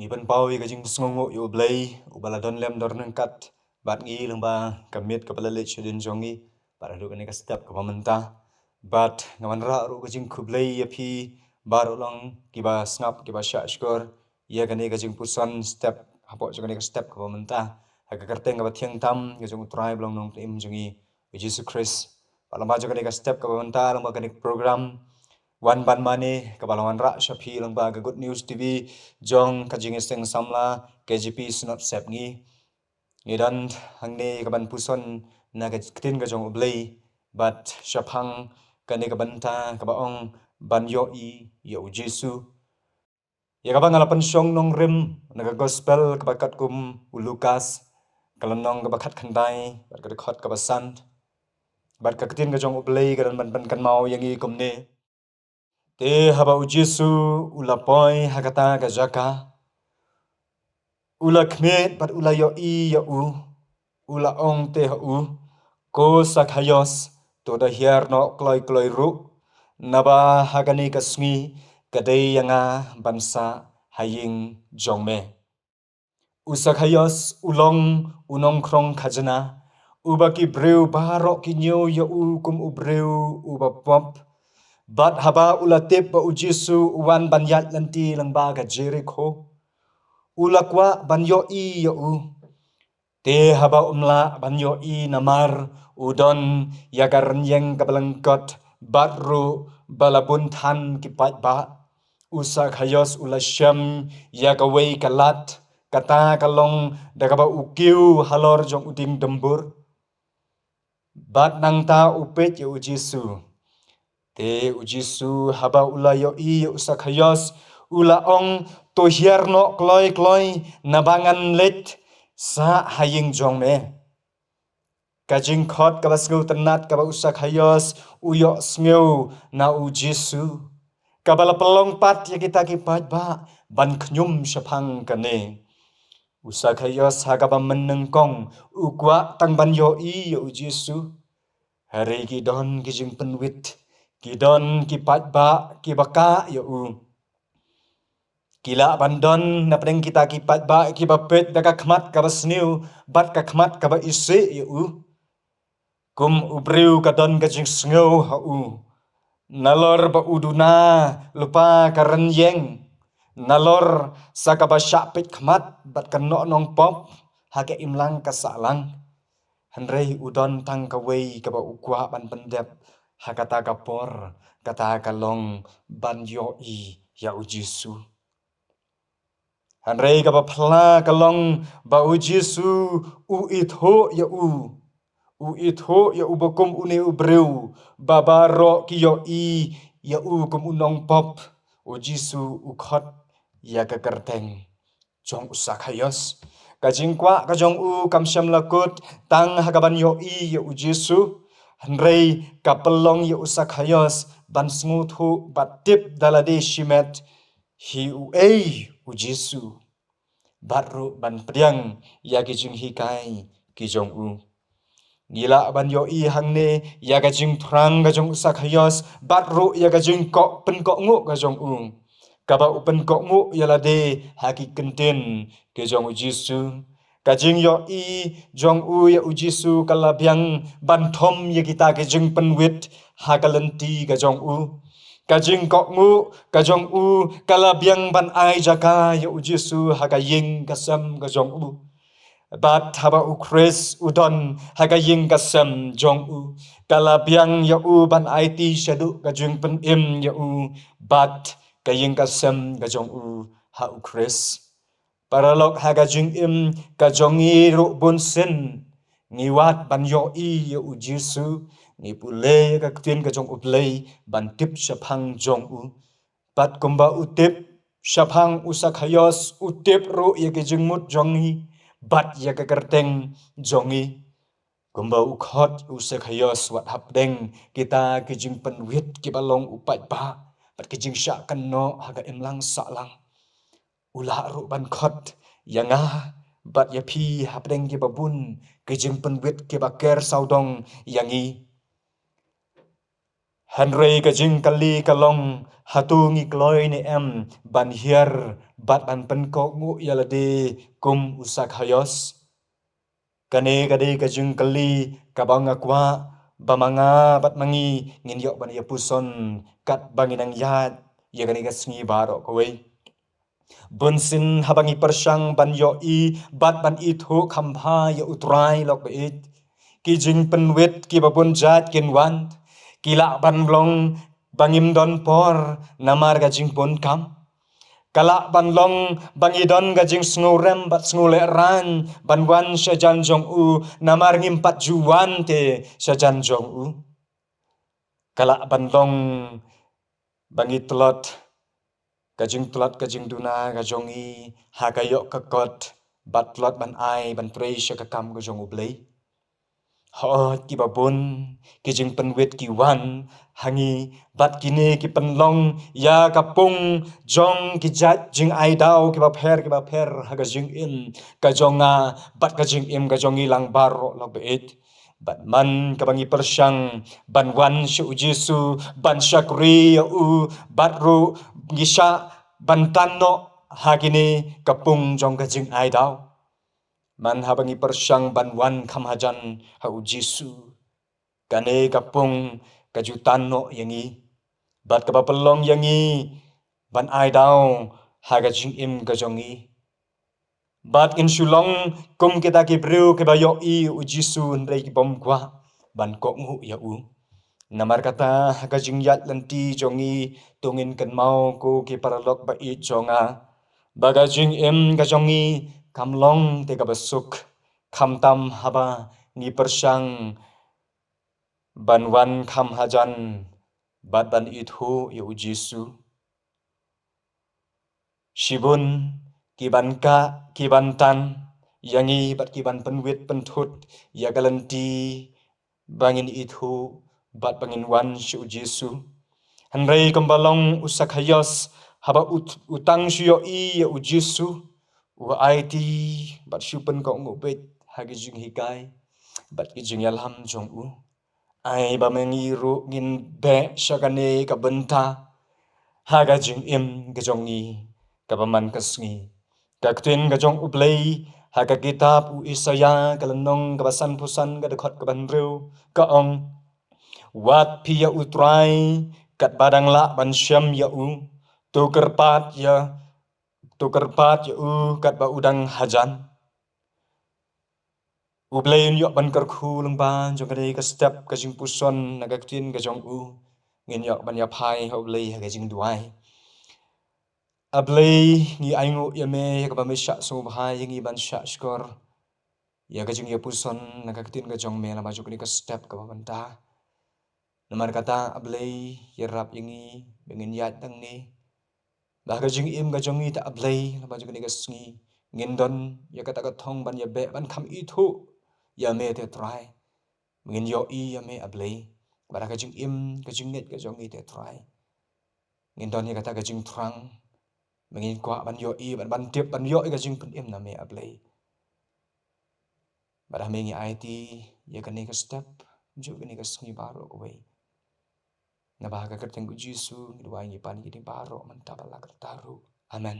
Ngiban pawi ka jing sngongo yo blay ubala don lem dor nang kat bat ngi lengba kamit ka balale chudin jongi para ru ka step ka pamenta bat ngaman ra ru ka jing kublay ya phi bar ulang kiba snap kiba sha skor ya ka jing pusan step hapo jong ka step ka pamenta ha ka karteng ka thiang tam ka jong trai blong nong tim jongi Jesus Christ palama jong ka step ka pamenta lengba ka program Wan ban mani kabalongan ra shapi langba ga Good News TV jong kajing isteng samla KGP snot sep ngi ngidan hangne kaban puson na ga tin ga jong ublay bat shapang kane kabanta kabaong ban yo I yo Jesu ya kabang alapan syong nong rim naga gospel kabakat kum Lukas kalanong kabakat khandai bat kabakat kabasan bat katin ga jong ublay ga ban kan mau yang I kumne te haba u Jesu ula poi hakata ka jaka ula khmet bat ula yo I yo u ula ong te u ko sakhayos to da hiar no kloi kloi ru naba hagani kasngi kadai yanga bansa haying jongme usakhayos ulong unong krong khajana ubaki breu barok kinyo yo u kum ubreu ubapop bat haba ulatip ba ujisu uwan banyat lanti langba ga Jericho ulakwa banyo I yo u te haba umla banyo I namar udon yagar nyeng kabalangkot batru balabun than kipat ba usa khayos ulasyam yakaway kalat kata kalong dagaba ukiu halor jong uding dembur bat nangta upet yo ujisu te ujisu haba ula yo I usakhayos ula ong to hiarno kloi kloi nabangan let sa haying jongme kajing khot kabasngu tenat kaba usakhayos uyo smeu na ujisu kabala pelong pat ya kita kipat ba ban knyum syapang kane usakhayos hagaba menengkong ukwa tang ban yo I yo ujisu hari gidon kijing penwit Kidon kipat ba kibaka yo u kila bandon na pedeng kita kipat ba kibapet daga khmat ka basniu bat ka khmat ka ba ise yo u kum ubriu kadon ka jing sngo ha u nalor ba uduna lupa karan yeng nalor sakaba syapit khmat bat ka no nong pop hake imlang ka salang hanrei udon tang ka wei ka ba ukwa ban pendep hakata kapor kata kalong ban yo I ya ujisu hanrei ka ba phla kalong ba ujisu u itho ya u itho ya u bokum une ubreu babaro ki yo I ya u kum unong pop ujisu ukhot ya ka kerteng jong usakhayos kajingkwa kajong u kamsyam lakut tang hagaban yo I ya ujisu hanrei kapelong ya usakhayos ban smuthu batip dalade shimet hi u ujisu batru ban priang ya kijing hikai kijong u Gila ban yo I hangne ya gajing thrang gajong usakhayos batru ya gajing ko pen ko ngu gajong u kaba upen ko ngu yalade haki kenten kijong ujisu kajing yo I jong u ya ujisu kalabyang banthom ya kita kajing penwit hakalenti kajong u kajing kok ngu kajong u kalabyang ban ai jaka ya ujisu hakaying kasam kajong u bat haba u Chris udon hakaying kasam jong u kalabyang ya u ban IT shadu kajing pen im ya u bat kaying kasam kajong u ha u Chris paralok hagajing im kajongi ru bunsin ngiwat ban yo I ya u Jesu ni pule ka tin kajong uplay ban tip syapang jong u bat kumba utip syapang usakhayos utip ru ya kajing mut jongi bat ya ka kerteng jongi kumba ukhot usakhayos wat hapdeng kita kajing penwit kibalong upat ba bat kajing syak kano haga imlang salang ula ru ban khot yanga bat ya phi hapdeng ki babun kejing penwit ki baker saudong yangi Hanrei ka jing kali kalong hatu ngi kloi ni em ban hiar bat ban pen ko ngu yalade kum usak hayos. Kane kade ka jing kali kabang akwa bamanga bat mangi ngin yok ban ya puson kat banginang yat ya kane ka sngi baro kowe. Bunsin habangi persang ban yo I bat ban I thu khamha ya utrai lok beit. Ki jing penwit ki babun jat kin wan. Kila ban long bangim don por namar ga jing pun kam. Kala ban long bangidon ga jing snurem bat snule ran ban wan syajan jong u namar ngimpat juwan te syajan jong u. Kala ban long bangi telot kajing duna kajong I hakayok kakot bat telot ban ai ban prei syakakam kajong u blei. Ho ki babun kijing penwit ki wan hangi bat kini ki penlong ya kapung jong ki jat jing ai dau ki bapher haga jing in ka jonga bat ka jing im ka jongi lang baro lo beit bat man kabangi persang ban wan shu Jesu ban syakri ya u bat ru gisha ban tanno hagini kapung jong ka jing ai dau. Man habangi persang ban wan kam hajan hau Jesu. Kane kapung kajutan no yangi. Bat kapapelong yangi. Ban ai dau haga jing im kajongi. Bat in sulong kum kita kibriu kebayo I u Jesu ndai kibom kwa. Ban kok ngu ya u. Namar kata haga jing yat lenti jongi tungin kan mau ku ki paralok ba I jonga. Baga jing im kajongi kamlong te kabasuk kam tam haba ni persang ban wan kam hajan bat ban ithu ya u Jesu. Shibun kiban ka kiban tan yangi bat kiban penwit penthut ya galanti bangin ithu bat bangin wan shu Jesu. Hanrei kambalong usak hayos haba utang syo I ya u Jesu. Wa IT bat syupen ko ngubet hagi jing hikai bat ki jing yalham jong u. Ai ba mengiru ngin be syakane ka benta haga jing im ke jongi ka baman kasngi. Ka ktin ka jong ublei haga kitab u Isaya kalenong ka basan pusan ka dekhot ka banreu ka ong wat pi ya utrai kat badang la ban syam ya u tukerpat ya kat ba udang hajan. Ublain yok ban kerku lengban jong kadai ka step ka jing puson naga ktin ka jong u ngin yok ban ya pai ublai ka jing duai. Ablai ngi aingu ya me ka ba mesha so bhai ngi ban sha skor ya ka jing ya puson naga ktin ka jong me la maju ka step ka banta. Namar kata ablai ya rap yangi bengin yat dang ni. Bah ka jing im ka jongi ta ablai la maju ka sngi ngin don ya kata ka thong ban ya be ban kam ithu ya me te try ngin yo I ya me ablay bara ka jing im ka jing net ka jong I te try ngin don ya kata ka jing trang ngin kwa ban yo I ban tip ban yo I ka jing pen im na me ablay bara me ngi IT ya ka ne ka step ju ka ne ka sngi baro ko we na ba ka kerteng ku Jesu ngi wa ngi pan ngi baro man tabala taru amen.